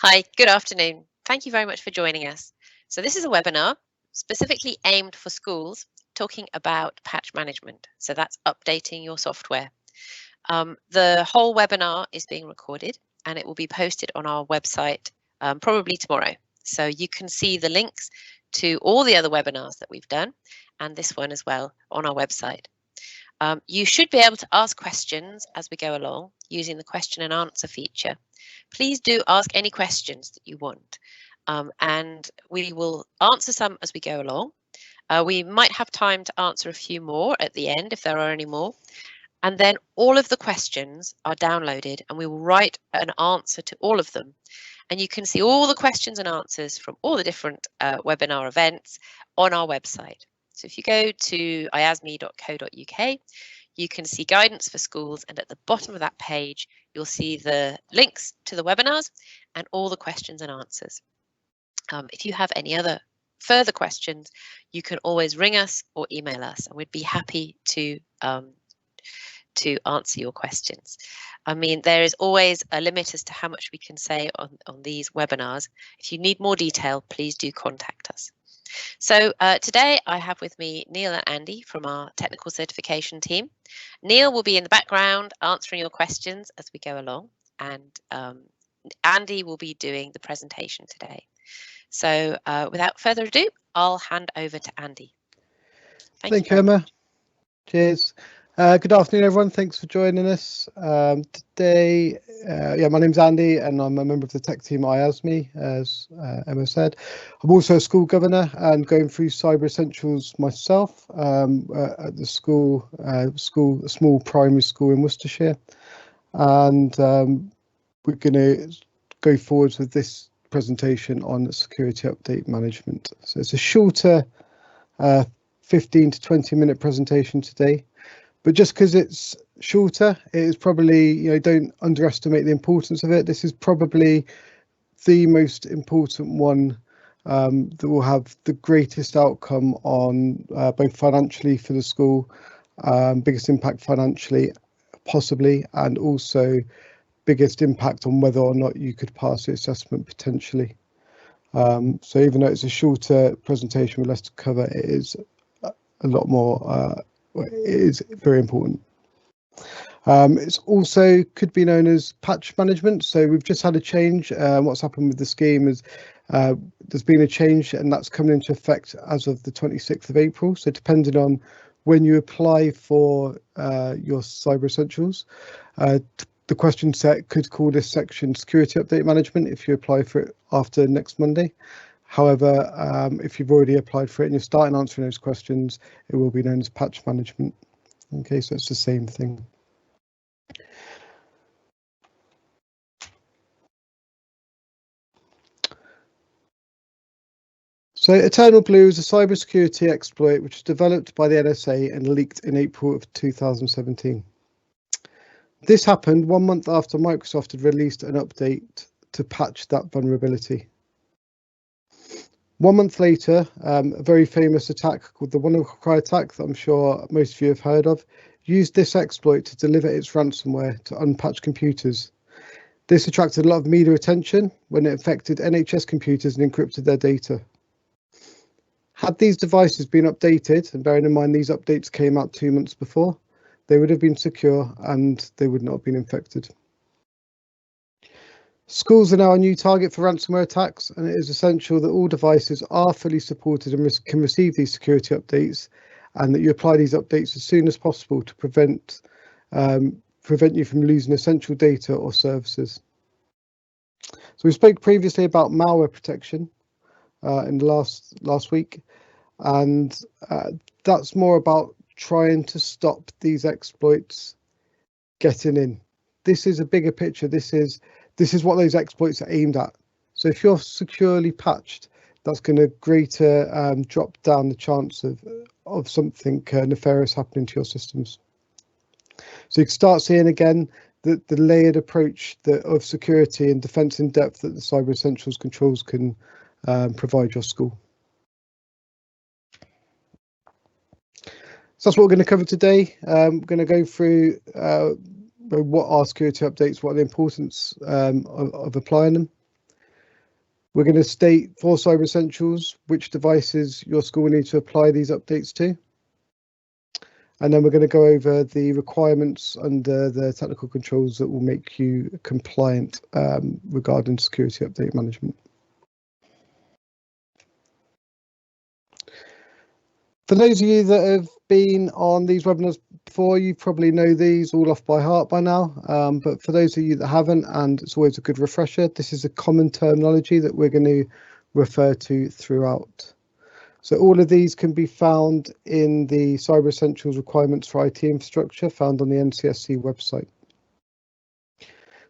Hi, good afternoon. Thank you very much for joining us. So this is a webinar specifically aimed for schools talking about patch management. So that's updating your software. The whole webinar is being recorded and it will be posted on our website probably tomorrow. So you can see the links to all the other webinars that we've done and this one as well on our website. You should be able to ask questions as we go along using the question and answer feature. Please do ask any questions that you want and we will answer some as we go along. We might have time to answer a few more at the end if there are any more. And then all of the questions are downloaded and we will write an answer to all of them. And you can see all the questions and answers from all the different webinar events on our website. So if you go to iasme.co.uk, you can see guidance for schools, and at the bottom of that page, you'll see the links to the webinars and all the questions and answers. If you have any other further questions, you can always ring us or email us, and we'd be happy to answer your questions. I mean, there is always a limit as to how much we can say on these webinars. If you need more detail, please do contact us. So today I have with me Neil and Andy from our technical certification team. Neil will be in the background answering your questions as we go along, and Andy will be doing the presentation today. So without further ado, I'll hand over to Andy. Thank you, Emma. Cheers. Good afternoon, everyone. Thanks for joining us today. My name's Andy, and I'm a member of the tech team at IASME, as Emma said. I'm also a school governor and going through Cyber Essentials myself at the school, a small primary school in Worcestershire. And we're going to go forward with this presentation on security update management. So it's a shorter 15 to 20 minute presentation today. But just because it's shorter, it is probably, don't underestimate the importance of it. This is probably the most important one that will have the greatest outcome on both financially for the school, biggest impact financially, possibly, and also biggest impact on whether or not you could pass the assessment potentially. So even though it's a shorter presentation with less to cover, it is a lot more. It is very important. It's also could be known as patch management. So we've just had a change. What's happened with the scheme is there's been a change, and that's coming into effect as of the 26th of April. So depending on when you apply for your Cyber Essentials, the question set could call this section Security Update Management if you apply for it after next Monday. However, if you've already applied for it and you're starting answering those questions, it will be known as patch management. Okay, so it's the same thing. So Eternal Blue is a cybersecurity exploit which was developed by the NSA and leaked in April of 2017. This happened 1 month after Microsoft had released an update to patch that vulnerability. 1 month later, a very famous attack called the WannaCry attack that I'm sure most of you have heard of, used this exploit to deliver its ransomware to unpatched computers. This attracted a lot of media attention when it affected NHS computers and encrypted their data. Had these devices been updated, and bearing in mind these updates came out 2 months before, they would have been secure and they would not have been infected. Schools are now a new target for ransomware attacks, and it is essential that all devices are fully supported and can receive these security updates, and that you apply these updates as soon as possible to prevent you from losing essential data or services. So we spoke previously about malware protection in the last week, and that's more about trying to stop these exploits getting in. This is a bigger picture. This is what those exploits are aimed at. So if you're securely patched, that's going to greater drop down the chance of something nefarious happening to your systems. So you can start seeing again the layered approach of security and defense in depth that the Cyber Essentials controls can provide your school. So that's what we're going to cover today. We're going to go through what are security updates, what are the importance of applying them. We're going to state for Cyber Essentials which devices your school will need to apply these updates to. And then we're going to go over the requirements under the technical controls that will make you compliant regarding security update management. For those of you that have been on these webinars before, you probably know these all off by heart by now. But for those of you that haven't, and it's always a good refresher, this is a common terminology that we're going to refer to throughout. So all of these can be found in the Cyber Essentials requirements for IT infrastructure found on the NCSC website.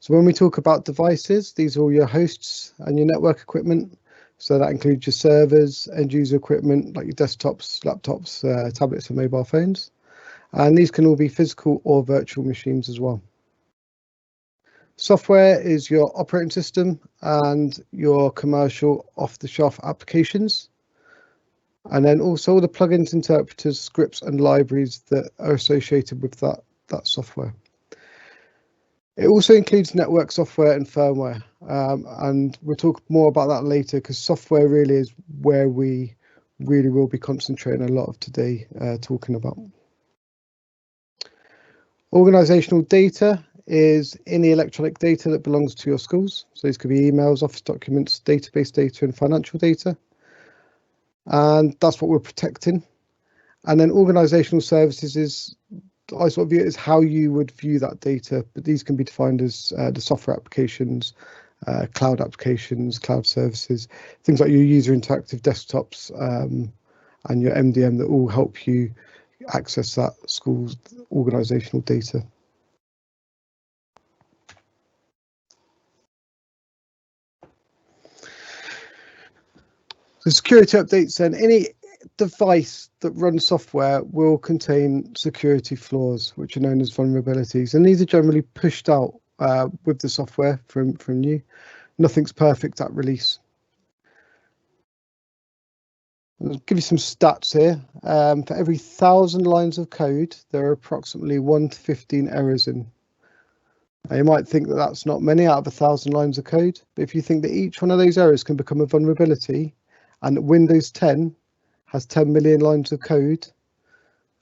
So when we talk about devices, these are all your hosts and your network equipment. So that includes your servers, end user equipment like your desktops, laptops, tablets and mobile phones. And these can all be physical or virtual machines as well. Software is your operating system and your commercial off-the-shelf applications. And then also all the plugins, interpreters, scripts and libraries that are associated with that software. It also includes network software and firmware, and we'll talk more about that later because software really is where we really will be concentrating a lot of today talking about. Organizational data is any electronic data that belongs to your schools. So these could be emails, office documents, database data and financial data. And that's what we're protecting. And then organizational services is, I sort of view it as how you would view that data, but these can be defined as the software applications, cloud applications, cloud services, things like your user interactive desktops and your MDM that all help you access that school's organizational data. So security updates then, any device that runs software will contain security flaws, which are known as vulnerabilities, and these are generally pushed out with the software from you. Nothing's perfect at release. I'll give you some stats here. For every 1,000 lines of code, there are approximately 1 to 15 errors in. Now, you might think that that's not many out of 1,000 lines of code, but if you think that each one of those errors can become a vulnerability, and Windows 10 has 10 million lines of code,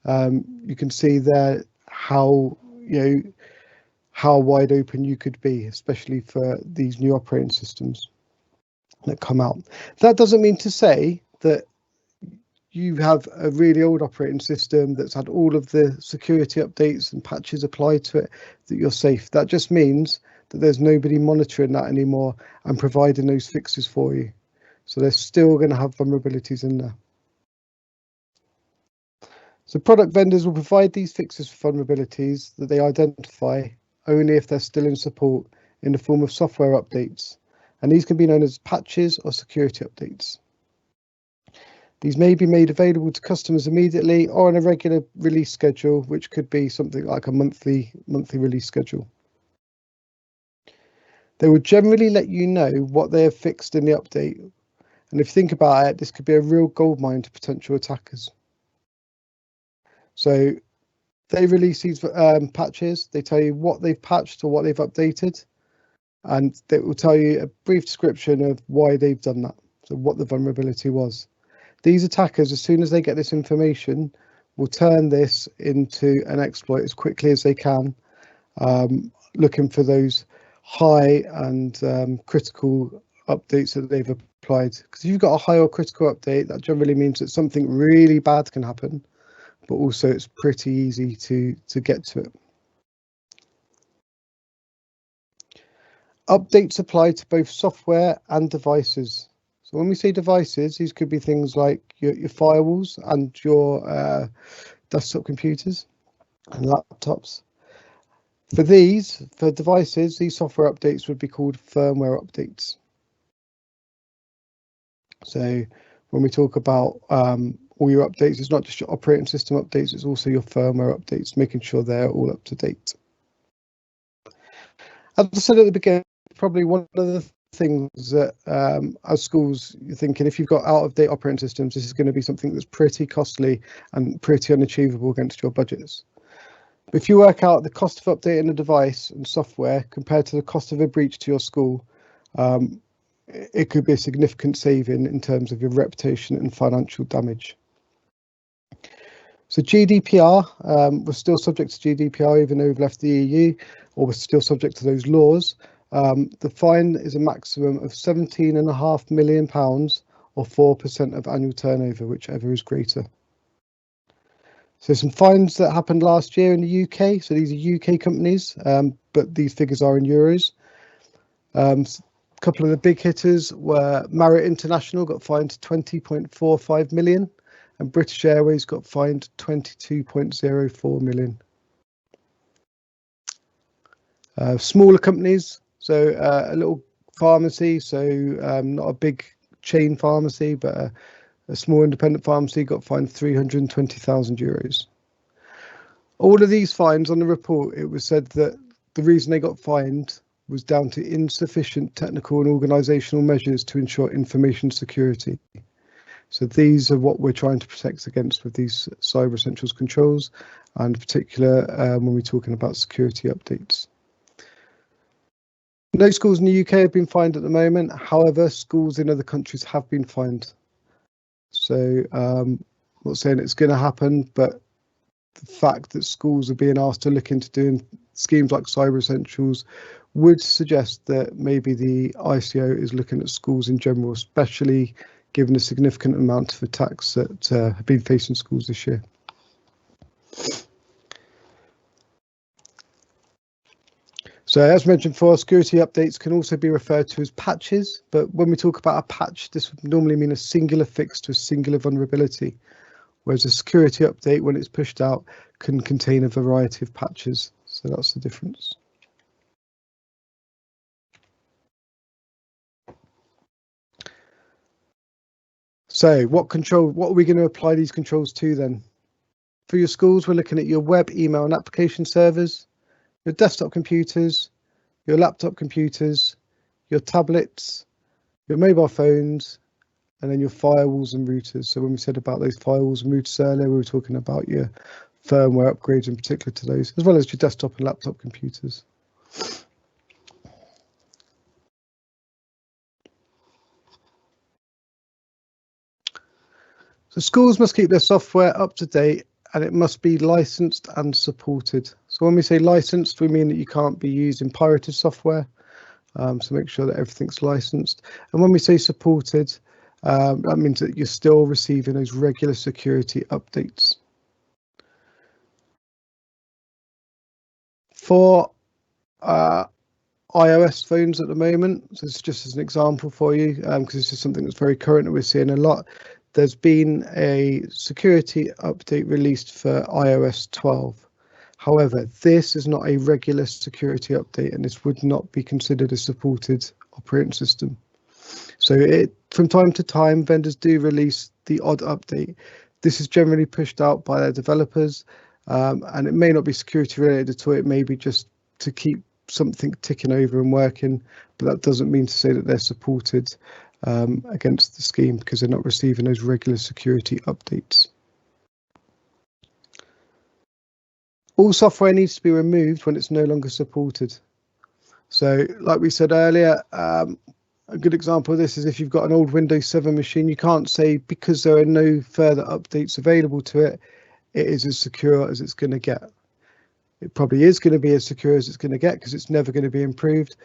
you can see there how wide open you could be, especially for these new operating systems that come out. That doesn't mean to say that you have a really old operating system that's had all of the security updates and patches applied to it, that you're safe. That just means that there's nobody monitoring that anymore and providing those fixes for you. So they're still going to have vulnerabilities in there. So product vendors will provide these fixes for vulnerabilities that they identify only if they're still in support in the form of software updates. And these can be known as patches or security updates. These may be made available to customers immediately or on a regular release schedule, which could be something like a monthly release schedule. They will generally let you know what they have fixed in the update. And if you think about it, this could be a real goldmine to potential attackers. So they release these patches, they tell you what they've patched or what they've updated, and they will tell you a brief description of why they've done that, so what the vulnerability was. These attackers, as soon as they get this information, will turn this into an exploit as quickly as they can, looking for those high and critical updates that they've applied. Because if you've got a high or critical update, that generally means that something really bad can happen, but also it's pretty easy to get to it. Updates apply to both software and devices. So when we say devices, these could be things like your firewalls and your desktop computers and laptops. For devices, these software updates would be called firmware updates. So when we talk about all your updates, it's not just your operating system updates, it's also your firmware updates, making sure they're all up to date. As I said at the beginning, probably one of the things that as schools, you're thinking if you've got out-of-date operating systems, this is going to be something that's pretty costly and pretty unachievable against your budgets. But if you work out the cost of updating a device and software compared to the cost of a breach to your school, it could be a significant saving in terms of your reputation and financial damage. So GDPR, we're still subject to GDPR even though we've left the EU, or we're still subject to those laws. The fine is a maximum of £17.5 million or 4% of annual turnover, whichever is greater. So some fines that happened last year in the UK. So these are UK companies, but these figures are in euros. A couple of the big hitters were Marriott International got fined 20.45 million, and British Airways got fined 22.04 million. Smaller companies, so a little pharmacy, so not a big chain pharmacy, but a small independent pharmacy got fined €320,000. All of these fines on the report, it was said that the reason they got fined was down to insufficient technical and organisational measures to ensure information security. So these are what we're trying to protect against with these Cyber Essentials controls, and in particular when we're talking about security updates. No schools in the UK have been fined at the moment. However, schools in other countries have been fined. So I'm not saying it's going to happen, but the fact that schools are being asked to look into doing schemes like Cyber Essentials would suggest that maybe the ICO is looking at schools in general, especially given the significant amount of attacks that have been facing schools this year. So as mentioned before, security updates can also be referred to as patches, but when we talk about a patch, this would normally mean a singular fix to a singular vulnerability, whereas a security update, when it's pushed out, can contain a variety of patches. So that's the difference. So what are we going to apply these controls to then? For your schools, we're looking at your web, email and application servers, your desktop computers, your laptop computers, your tablets, your mobile phones, and then your firewalls and routers. So when we said about those firewalls and routers earlier, we were talking about your firmware upgrades in particular to those, as well as your desktop and laptop computers. So schools must keep their software up to date, and it must be licensed and supported. So when we say licensed, we mean that you can't be using pirated software. So make sure that everything's licensed. And when we say supported, that means that you're still receiving those regular security updates. For iOS phones at the moment, so this is just as an example for you, because this is something that's very current and we're seeing a lot. There's been a security update released for iOS 12. However, this is not a regular security update, and this would not be considered a supported operating system. So from time to time, vendors do release the odd update. This is generally pushed out by their developers, and it may not be security related at all. It may be just to keep something ticking over and working, but that doesn't mean to say that they're supported against the scheme, because they're not receiving those regular security updates. All software needs to be removed when it's no longer supported. So like we said earlier, a good example of this is if you've got an old Windows 7 machine, you can't say because there are no further updates available to it, it is as secure as it's going to get. It probably is going to be as secure as it's going to get because it's never going to be improved,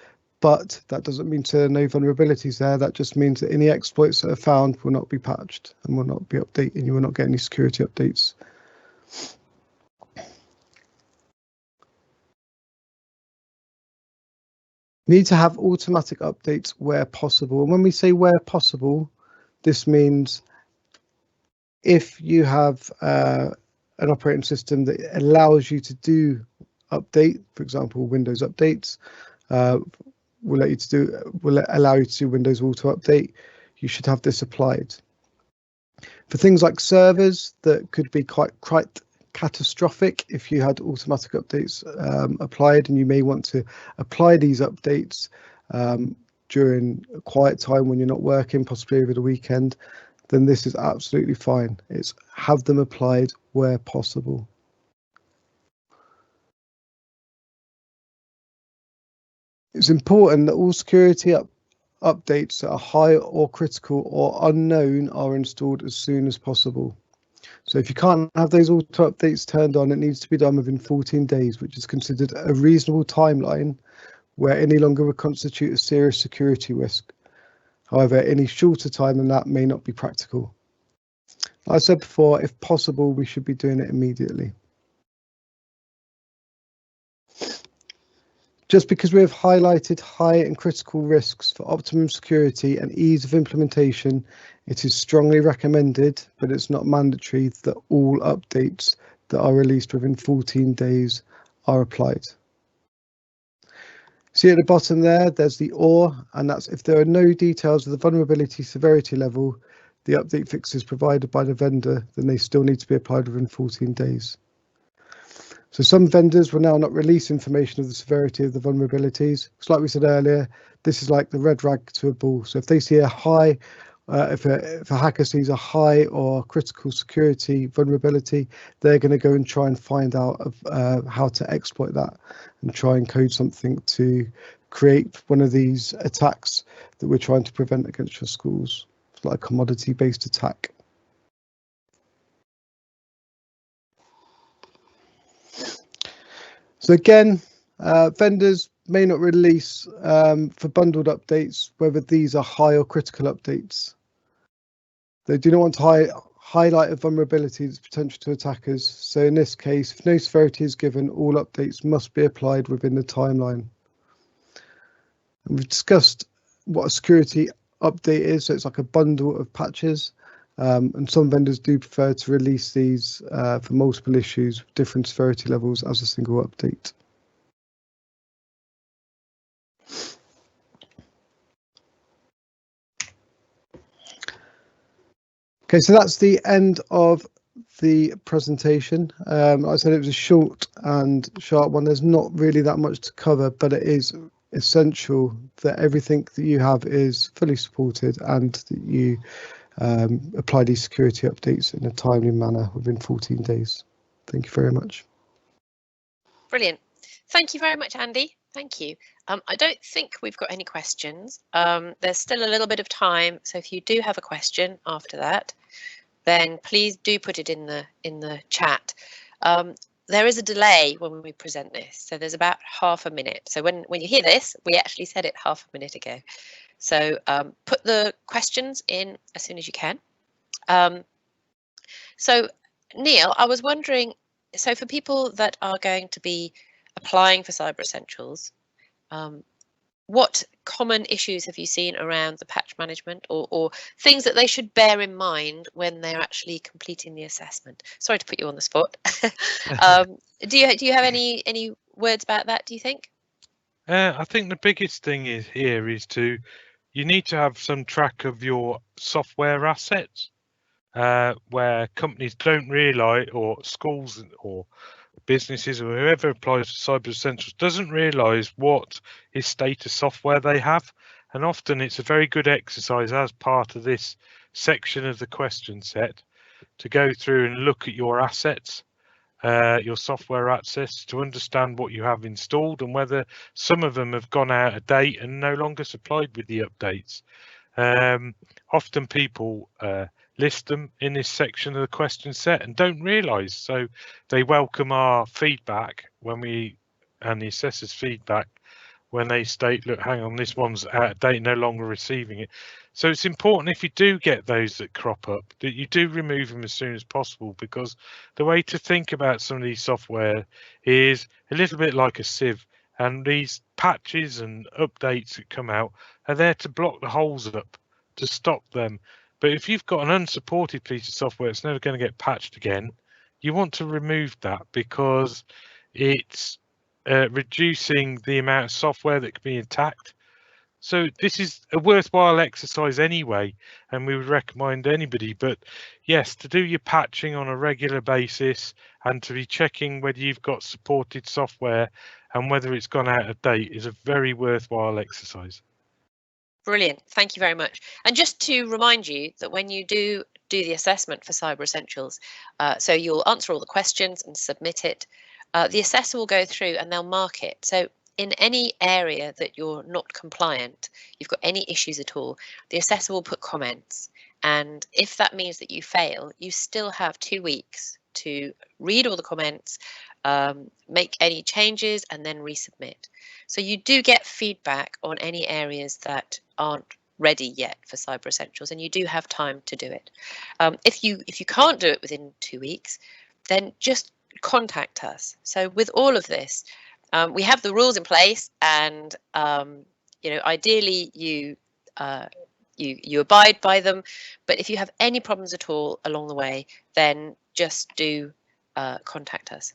but that doesn't mean there are no vulnerabilities there. That just means that any exploits that are found will not be patched and will not be updated. You will not get any security updates. Need to have automatic updates where possible. And when we say where possible, this means if you have an operating system that allows you to do update, for example, Windows updates, will allow you to do Windows Auto Update, you should have this applied. For things like servers, that could be quite catastrophic if you had automatic updates applied, and you may want to apply these updates during a quiet time when you're not working, possibly over the weekend, then this is absolutely fine. It's have them applied where possible. It's important that all security updates that are high or critical or unknown are installed as soon as possible. So if you can't have those auto updates turned on, it needs to be done within 14 days, which is considered a reasonable timeline where any longer would constitute a serious security risk. However, any shorter time than that may not be practical. Like I said before, if possible, we should be doing it immediately. Just because we have highlighted high and critical risks for optimum security and ease of implementation, it is strongly recommended, but it's not mandatory, that all updates that are released within 14 days are applied. See at the bottom there, there's the OR, and that's if there are no details of the vulnerability severity level, the update fixes provided by the vendor, then they still need to be applied within 14 days. So some vendors will now not release information of the severity of the vulnerabilities. It's like we said earlier, this is like the red rag to a bull. So if they see a high, if a hacker sees a high or critical security vulnerability, they're going to go and try and find out how to exploit that and try and code something to create one of these attacks that we're trying to prevent against your schools. It's like a commodity-based attack. So again, vendors may not release for bundled updates whether these are high or critical updates. They do not want to highlight a vulnerability that's potential to attackers. So in this case, if no severity is given, all updates must be applied within the timeline. And we've discussed what a security update is. So it's like a bundle of patches. And some vendors do prefer to release these for multiple issues with different severity levels as a single update. Okay, so that's the end of the presentation. Like I said, it was a short and sharp one. There's not really that much to cover, but it is essential that everything that you have is fully supported and that you apply these security updates in a timely manner within 14 days. Thank you very much. Brilliant. Thank you very much, Andy. Thank you. I don't think we've got any questions. There's still a little bit of time, so if you do have a question after that, then please do put it in the chat. There is a delay when we present this, so there's about half a minute. So when you hear this, we actually said it half a minute ago. So put the questions in as soon as you can. So Neil, I was wondering, so for people that are going to be applying for Cyber Essentials, what common issues have you seen around the patch management or things that they should bear in mind when they're actually completing the assessment? Sorry to put you on the spot. Do you have any words about that, do you think? I think the biggest thing is you need to have some track of your software assets, where companies don't realise, or schools or businesses or whoever applies for Cyber Essentials doesn't realise what is status software they have. And often it's a very good exercise as part of this section of the question set to go through and look at your assets, your software access, to understand what you have installed and whether some of them have gone out of date and no longer supplied with the updates. Often people list them in this section of the question set and don't realise, so they welcome our feedback and the assessor's feedback when they state, look, hang on, this one's out of date, no longer receiving it. So it's important, if you do get those that crop up, that you do remove them as soon as possible, because the way to think about some of these software is a little bit like a sieve, and these patches and updates that come out are there to block the holes up, to stop them. But if you've got an unsupported piece of software that's never going to get patched again, you want to remove that, because it's reducing the amount of software that can be attacked. So this is a worthwhile exercise anyway, and we would recommend anybody. But yes, to do your patching on a regular basis and to be checking whether you've got supported software and whether it's gone out of date is a very worthwhile exercise. Brilliant. Thank you very much. And just to remind you that when you do the assessment for Cyber Essentials, so you'll answer all the questions and submit it, the assessor will go through and they'll mark it. So in any area that you're not compliant, you've got any issues at all, the assessor will put comments. And if that means that you fail, you still have 2 weeks to read all the comments, make any changes, and then resubmit. So you do get feedback on any areas that aren't ready yet for Cyber Essentials, and you do have time to do it. If you can't do it within 2 weeks, then just contact us. So with all of this, we have the rules in place, and ideally you abide by them. But if you have any problems at all along the way, then just do contact us.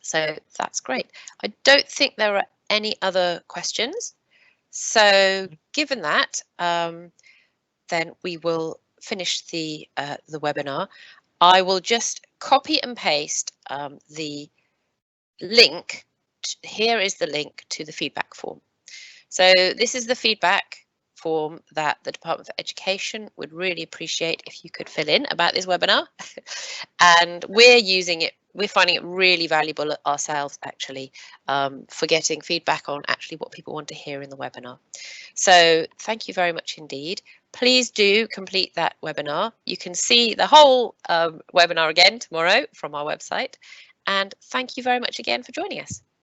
So that's great. I don't think there are any other questions. So given that, then we will finish the webinar. I will just copy and paste the link. Here is the link to the feedback form. So this is the feedback form that the Department for Education would really appreciate if you could fill in about this webinar. And we're using it, we're finding it really valuable ourselves, actually, for getting feedback on actually what people want to hear in the webinar. So thank you very much indeed. Please do complete that webinar. You can see the whole webinar again tomorrow from our website. And thank you very much again for joining us.